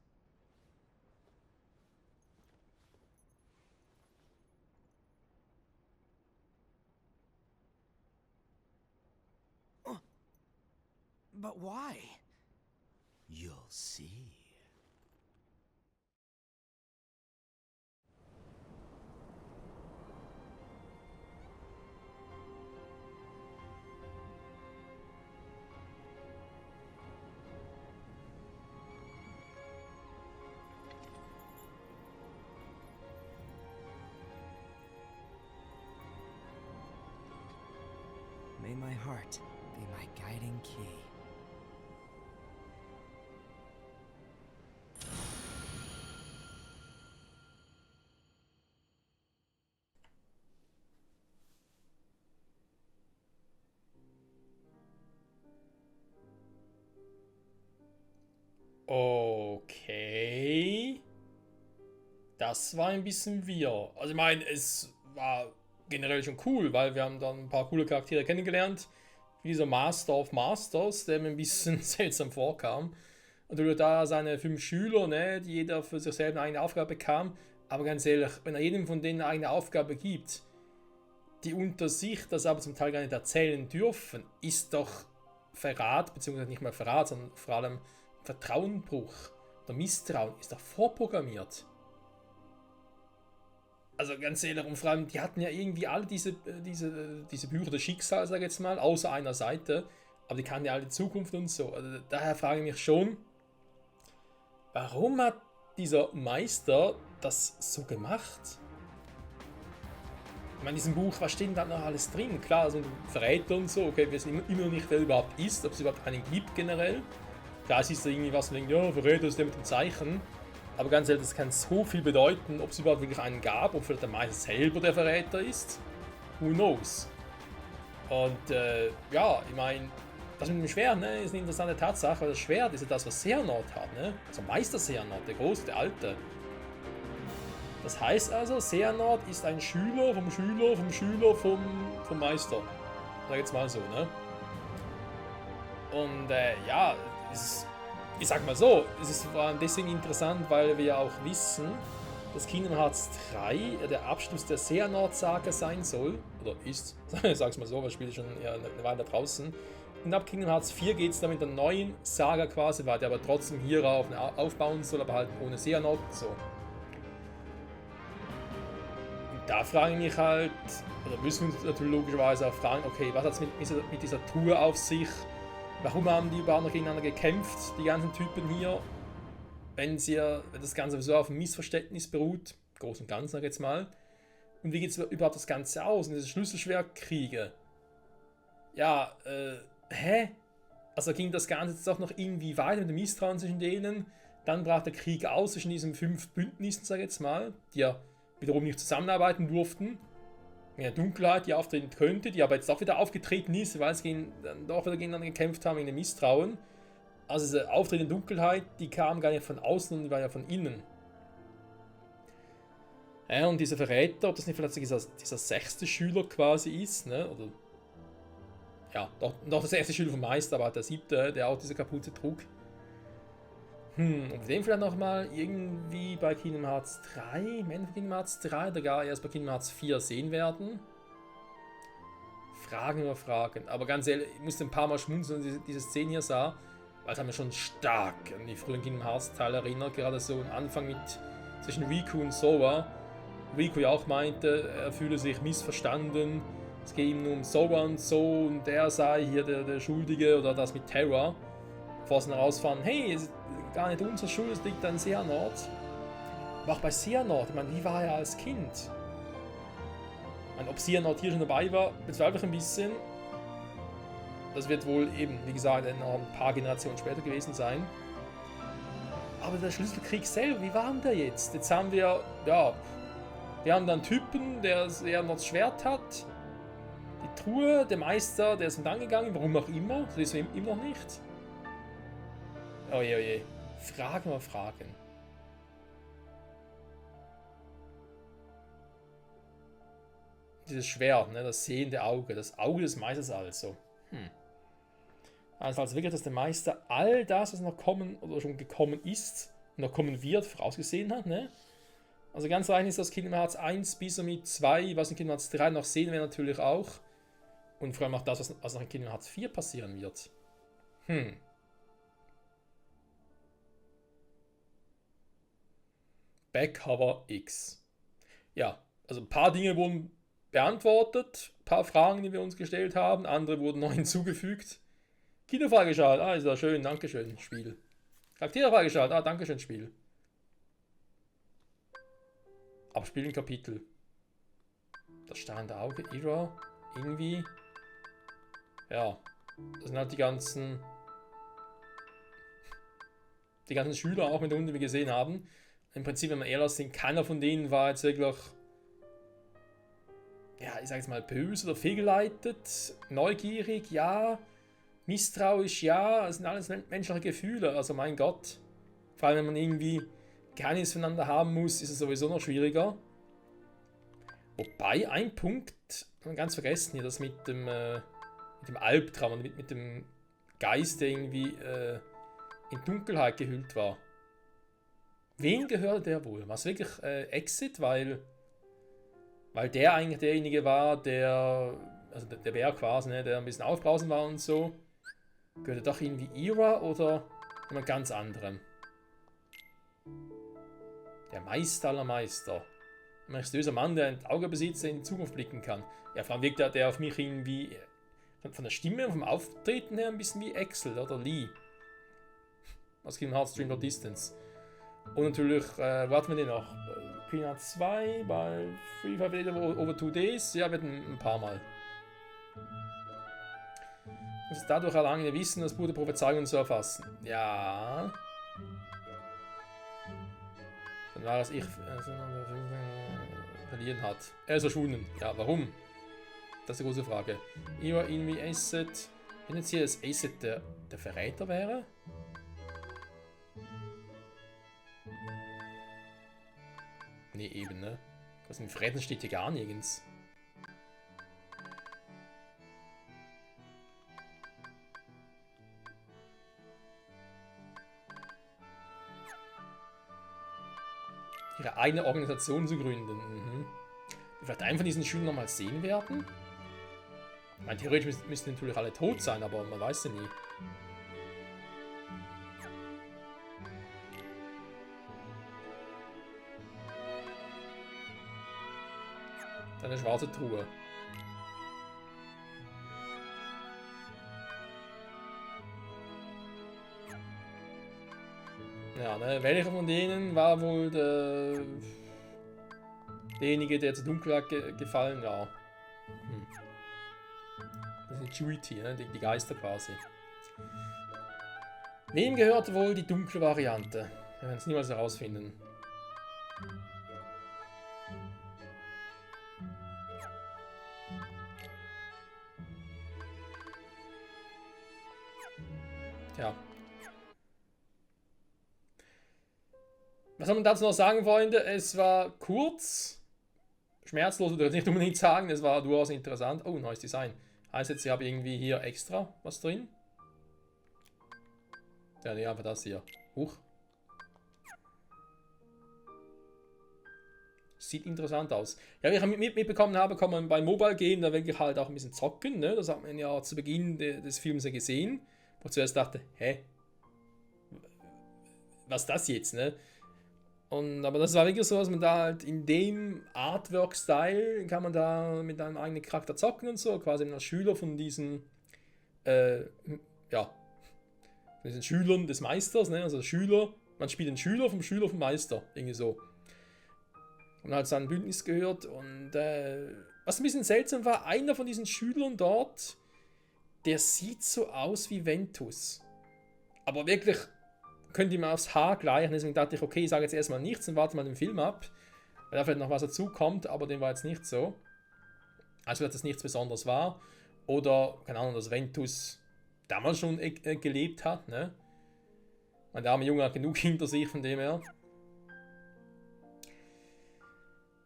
But why? You'll see. May my heart be my guiding key. Okay. Das war ein bisschen wir. Also ich meine, es war generell schon cool, weil wir haben dann ein paar coole Charaktere kennengelernt. Wie dieser Master of Masters, der mir ein bisschen seltsam vorkam. Und durch da seine 5 Schüler, ne, die jeder für sich selbst eine eigene Aufgabe bekam. Aber ganz ehrlich, wenn er jedem von denen eine eigene Aufgabe gibt, die unter sich das aber zum Teil gar nicht erzählen dürfen, ist doch Verrat, beziehungsweise nicht mal Verrat, sondern vor allem Vertrauenbruch. Der Misstrauen ist doch vorprogrammiert. Also ganz ehrlich, und vor allem, die hatten ja irgendwie alle diese Bücher des Schicksals, sag ich jetzt mal, außer einer Seite. Aber die kannten ja alle die Zukunft und so. Also daher frage ich mich schon, warum hat dieser Meister das so gemacht? Ich meine, in diesem Buch, was steht denn da noch alles drin? Klar, so ein Verräter und so, okay, wir wissen immer noch nicht, wer überhaupt ist, ob es überhaupt einen gibt generell. Klar, es ist da irgendwie was, ja, Verräter ist der mit dem Zeichen. Aber ganz ehrlich, das kann so viel bedeuten, ob es überhaupt wirklich einen gab, ob vielleicht der Meister selber der Verräter ist. Who knows? Und ja, ich meine, das mit dem Schwert, ne, ist eine interessante Tatsache, weil das Schwert ist ja das, was Xehanort hat, ne? Also Meister Xehanort, der Große, der Alte. Das heißt also, Xehanort ist ein Schüler vom Schüler vom Schüler vom Meister. Sag jetzt mal so, ne? Und ja, ich sag mal so, es ist vor allem deswegen interessant, weil wir ja auch wissen, dass Kingdom Hearts 3 der Abschluss der Xehanort-Saga sein soll. Oder ist, ich sag's mal so, weil das Spiel ist schon ja, eine Weile da draußen. Und ab Kingdom Hearts 4 geht es dann mit der neuen Saga quasi weiter, aber trotzdem hierauf aufbauen soll, aber halt ohne Xehanort und so. Und da frage ich mich halt, oder müssen wir uns natürlich logischerweise auch fragen, okay, was hat es mit dieser Truhe auf sich? Warum haben die überhaupt noch gegeneinander gekämpft, die ganzen Typen hier? Wenn das Ganze so auf einem Missverständnis beruht, im Großen und Ganzen sag ich jetzt mal. Und wie geht es überhaupt das Ganze aus? Und diese Schlüsselschwertkriege? Ja, hä? Also ging das Ganze jetzt doch noch irgendwie weiter mit dem Misstrauen zwischen denen. Dann brach der Krieg aus zwischen diesen 5 Bündnissen, sag ich jetzt mal, die ja wiederum nicht zusammenarbeiten durften. In der Dunkelheit, die auftreten könnte, die aber jetzt auch wieder aufgetreten ist, weil sie dann doch wieder gegeneinander gekämpft haben in dem Misstrauen. Also diese auftretende Dunkelheit, die kam gar nicht von außen, sondern die war ja von innen. Ja, und dieser Verräter, ob das nicht vielleicht dieser 6. Schüler quasi ist, ne? Oder ja, doch der 6. Schüler vom Meister, aber halt der 7., der auch diese Kapuze trug. Und wir den vielleicht nochmal irgendwie bei Kingdom Hearts 3, im Ende von Kingdom Hearts 3, oder gar erst bei Kingdom Hearts 4 sehen werden. Fragen über Fragen. Aber ganz ehrlich, ich musste ein paar Mal schmunzeln, als ich diese Szene hier sah, weil es hat mir schon stark an die frühen Kingdom Hearts Teile erinnert, gerade so am Anfang zwischen Riku und Sora. Riku ja auch meinte, er fühle sich missverstanden, es geht ihm nur um Sora und so und er sei hier der Schuldige oder das mit Terra. Bevor sie dann rausfahren, hey, es ist gar nicht unsere Schuld, es liegt an Xehanort. Aber auch bei Xehanort, ich meine, wie war er als Kind? Ich meine, ob Xehanort hier schon dabei war, bezweifle ich ein bisschen. Das wird wohl eben, wie gesagt, noch ein paar Generationen später gewesen sein. Aber der Schlüsselkrieg selber, wie war denn der jetzt? Jetzt haben wir, ja, wir haben da einen Typen, der Xehanorts Schwert hat. Die Truhe, der Meister, der ist dann gegangen, warum auch immer, das wissen wir immer noch nicht. Oje, oje. Fragen über Fragen. Dieses Schwert, ne, das sehende Auge, das Auge des Meisters also. Also wirklich, dass der Meister all das, was noch kommen oder schon gekommen ist, noch kommen wird, vorausgesehen hat, ne? Also ganz rein ist das Kingdom Hearts 1 bis mit 2, was in Kingdom Hearts 3 noch sehen wir natürlich auch. Und vor allem auch das, was noch in Kingdom Hearts 4 passieren wird. Backcover X. Ja, also ein paar Dinge wurden beantwortet, ein paar Fragen, die wir uns gestellt haben, andere wurden neu hinzugefügt. Kino freigeschaltet, ist ja schön, dankeschön, Spiel. Charaktere freigeschaltet, dankeschön, Spiel. Abspielen Kapitel. Das starrende Auge, Ira, irgendwie. Ja, das sind halt die ganzen Schüler, auch mit denen wir gesehen haben. Im Prinzip, wenn wir ehrlich sind, keiner von denen war jetzt wirklich, ja, ich sag jetzt mal, böse oder fehlgeleitet, neugierig, ja, misstrauisch, ja, das sind alles menschliche Gefühle, also mein Gott. Vor allem, wenn man irgendwie Geheimnis voneinander haben muss, ist es sowieso noch schwieriger. Wobei, ein Punkt, haben wir ganz vergessen hier, das mit dem Albtraum und mit dem Geist, der irgendwie in Dunkelheit gehüllt war. Wem gehörte der wohl? War es wirklich Exit, weil der eigentlich derjenige war, der Bär quasi, ne, der ein bisschen aufbrausend war und so. Gehörte doch irgendwie Ira oder jemand ganz anderem? Der Meister aller Meister. Ein mysteriöser Mann, der ein Auge besitzt, der in die Zukunft blicken kann. Ja, vor allem wirkt der auf mich irgendwie von der Stimme und vom Auftreten her ein bisschen wie Axel oder Lee. Aus Kingdom Hearts Dream of Distance. Und natürlich, warten wir den noch. Kingdom Hearts 2 bei Free Fire Later over 2 Days. Ja, wird ein paar Mal. Muss es dadurch erlangen, Wissen, das gute Prophezeiungen zu erfassen. Ja. Dann war es ich, verlieren hat. Er ist verschwunden. Ja, warum? Das ist eine große Frage. Ira irgendwie Asset. Wenn jetzt hier das Asset der Verräter wäre? Nee, eben, ne? Was im Verrätern steht hier gar nirgends. Ihre eigene Organisation zu gründen. Mhm. Vielleicht einen von diesen Schülern nochmal sehen werden? Ich meine, theoretisch müssten natürlich alle tot sein, aber man weiß ja nie. Eine schwarze Truhe. Ja, ne, welcher von denen war wohl derjenige, der zur Dunkelheit gefallen war? Das ist die Juity, ne? Die Geister quasi. Wem gehört wohl die dunkle Variante? Wir werden es niemals herausfinden. Ja. Was soll man dazu noch sagen, Freunde? Es war kurz, schmerzlos, würde ich nicht unbedingt sagen, es war durchaus interessant. Oh, neues Design. Heißt jetzt, ich habe irgendwie hier extra was drin. Ja, nee, einfach das hier. Huch. Sieht interessant aus. Ja, wie ich mitbekommen habe, kann man beim Mobile Game da wirklich halt auch ein bisschen zocken. Ne? Das hat man ja zu Beginn des Films ja gesehen. Wo ich zuerst dachte, hä? Was ist das jetzt, ne? Aber das war wirklich so, dass man da halt in dem Artwork-Style kann man da mit einem eigenen Charakter zocken und so, quasi als Schüler von diesen, ja, von diesen Schülern des Meisters, ne? Also Schüler, man spielt den Schüler vom Meister, irgendwie so. Und hat zu einem Bündnis gehört und was ein bisschen seltsam war, einer von diesen Schülern dort, der sieht so aus wie Ventus. Aber wirklich, könnt ihr mal aufs Haar gleichen. Deswegen dachte ich, okay, ich sage jetzt erstmal nichts und warte mal den Film ab. Weil da vielleicht noch was dazu kommt, aber dem war jetzt nicht so. Also, dass das nichts Besonderes war. Oder, keine Ahnung, dass Ventus damals schon gelebt hat. Ne? Der arme Junge hat genug hinter sich, von dem her.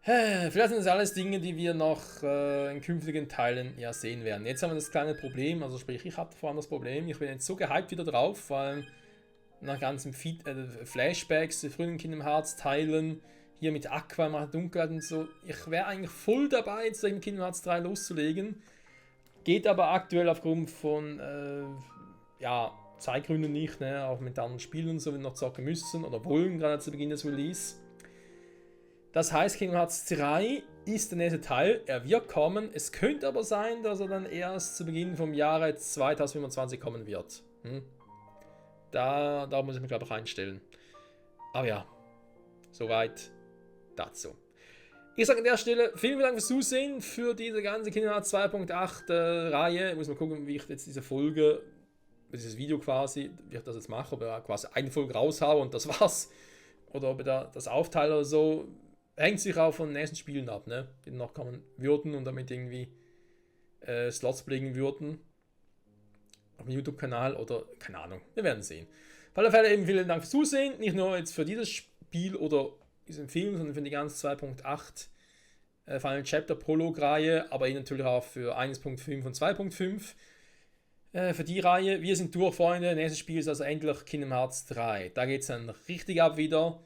Vielleicht sind das alles Dinge, die wir noch in künftigen Teilen ja sehen werden. Jetzt haben wir das kleine Problem, also sprich, ich habe vor allem das Problem, ich bin jetzt so gehypt wieder drauf, vor allem nach ganzen Flashbacks, frühen Kingdom Hearts Teilen, hier mit Aqua, Macht Dunkelheit und so. Ich wäre eigentlich voll dabei, jetzt in Kingdom Hearts 3 loszulegen. Geht aber aktuell aufgrund von ja, Zeitgründen nicht, ne? Auch mit anderen Spielen und so, wenn wir noch zocken müssen oder wollen, gerade zu Beginn des Release. Das heißt, Kingdom Hearts 3 ist der nächste Teil, er wird kommen. Es könnte aber sein, dass er dann erst zu Beginn vom Jahre 2025 kommen wird. Da muss ich mich, glaube ich, einstellen. Aber ja, soweit dazu. Ich sage an der Stelle vielen Dank fürs Zusehen für diese ganze Kingdom Hearts 2.8 Reihe. Ich muss mal gucken, wie ich jetzt diese Folge, dieses Video quasi, wie ich das jetzt mache, ob ich quasi eine Folge raushaue und das war's. Oder ob ich da das aufteile oder so. Hängt sich auch von den nächsten Spielen ab, ne? Die noch kommen würden und damit irgendwie Slots belegen würden. Auf dem YouTube-Kanal oder keine Ahnung, wir werden sehen. Auf alle Fälle eben vielen Dank fürs Zusehen, nicht nur jetzt für dieses Spiel oder diesen Film, sondern für die ganze 2.8 Final Chapter Prologue-Reihe, aber eben natürlich auch für 1.5 und 2.5 für die Reihe. Wir sind durch, Freunde, nächstes Spiel ist also endlich Kingdom Hearts 3. Da geht es dann richtig ab wieder.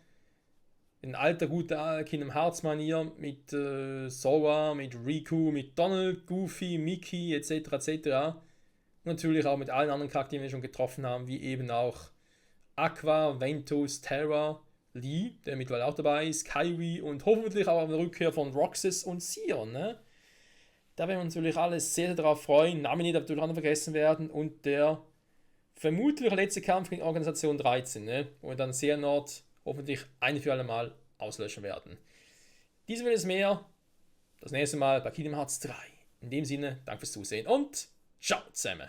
In alter, guter Kingdom Hearts Manier mit Sora, mit Riku, mit Donald, Goofy, Mickey etc. etc. Natürlich auch mit allen anderen Charakteren, die wir schon getroffen haben, wie eben auch Aqua, Ventus, Terra, Lee, der mittlerweile auch dabei ist, Kyrie und hoffentlich auch eine Rückkehr von Roxas und Sion. Ne? Da werden wir uns natürlich alle sehr, sehr darauf freuen. Namen darf natürlich auch nicht vergessen werden. Und der vermutlich letzte Kampf gegen Organisation 13, ne? Wo wir dann Xehanort hoffentlich ein für alle Mal auslöschen werden. Dies will es mehr. Das nächste Mal bei Kingdom Hearts 3. In dem Sinne, danke fürs Zusehen und ciao zusammen.